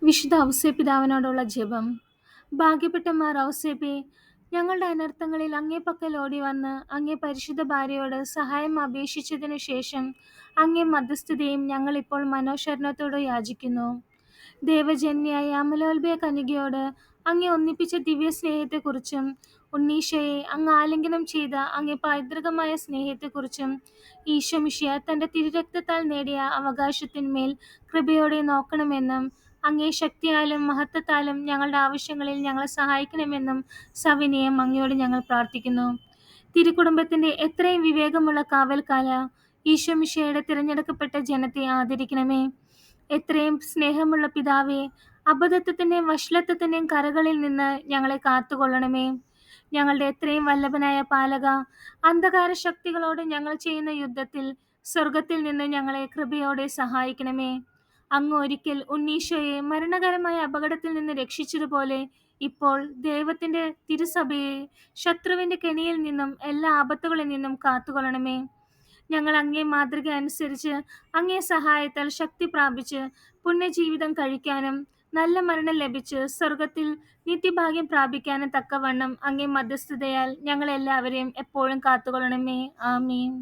വിശുദ്ധ ഔസേപ്പിതാവിനോടുള്ള ജപം. ഭാഗ്യപ്പെട്ട ഔസേപ്പേ, ഞങ്ങളുടെ അനർത്ഥങ്ങളിൽ അങ്ങേ പക്കൽ ഓടിവന്ന് അങ്ങേ പരിശുദ്ധ ഭാര്യയോട് സഹായം അപേക്ഷിച്ചതിനു ശേഷം അങ്ങേ മധ്യസ്ഥതയും ഞങ്ങളിപ്പോൾ മനോശരണത്തോടെ യാചിക്കുന്നു. ദേവജന്യായ അമലോത്ഭയ കന്യകയോട് അങ്ങേ ഒന്നിപ്പിച്ച ദിവ്യസ്നേഹത്തെക്കുറിച്ചും ഉണ്ണീശോയെ അങ്ങ് ആലിംഗനം ചെയ്ത അങ്ങേ പൈതൃകമായ സ്നേഹത്തെക്കുറിച്ചും ഈശോ മിശിഹാ തന്റെ തിരുരക്തത്താൽ നേടിയ അവകാശത്തിന്മേൽ കൃപയോടെ നോക്കണമെന്നും അങ്ങേ ശക്തിയാലും മഹത്വത്താലും ഞങ്ങളുടെ ആവശ്യങ്ങളിൽ ഞങ്ങളെ സഹായിക്കണമെന്നും സവിനയം അങ്ങയോട് ഞങ്ങൾ പ്രാർത്ഥിക്കുന്നു. തിരുക്കുടുംബത്തിന്റെ എത്രയും വിവേകമുള്ള കാവൽക്കാല, ഈശോ മിശിഹായുടെ തിരഞ്ഞെടുക്കപ്പെട്ട ജനത്തെ ആദരിക്കണമേ. എത്രയും സ്നേഹമുള്ള പിതാവേ, അബദ്ധത്തിന്റെയും വഷളത്വത്തിന്റെയും കരകളിൽ നിന്ന് ഞങ്ങളെ കാത്തുകൊള്ളണമേ. ഞങ്ങളുടെ എത്രയും വല്ലഭനായ പാലക, അന്ധകാര ശക്തികളോട് ഞങ്ങൾ ചെയ്യുന്ന യുദ്ധത്തിൽ സ്വർഗത്തിൽ നിന്ന് ഞങ്ങളെ കൃപയോടെ സഹായിക്കണമേ. അങ്ങ് ഒരിക്കൽ ഉണ്ണീശോയെ മരണകരമായ അപകടത്തിൽ നിന്ന് രക്ഷിച്ചതുപോലെ ഇപ്പോൾ ദൈവത്തിന്റെ തിരുസഭയെ ശത്രുവിന്റെ കെണിയിൽ നിന്നും എല്ലാ ആപത്തുകളിൽ നിന്നും കാത്തുകൊള്ളണമേ. ഞങ്ങൾ അങ്ങേ മാതൃക അനുസരിച്ച് അങ്ങേ സഹായത്താൽ ശക്തി പ്രാപിച്ച് പുണ്യജീവിതം കഴിക്കാനും നല്ല മരണം ലഭിച്ച് സ്വർഗത്തിൽ നിത്യഭാഗ്യം പ്രാപിക്കാനും തക്കവണ്ണം അങ്ങേ മധ്യസ്ഥതയാൽ ഞങ്ങളെല്ലാവരെയും എപ്പോഴും കാത്തുകൊള്ളണമേ. ആമീൻ.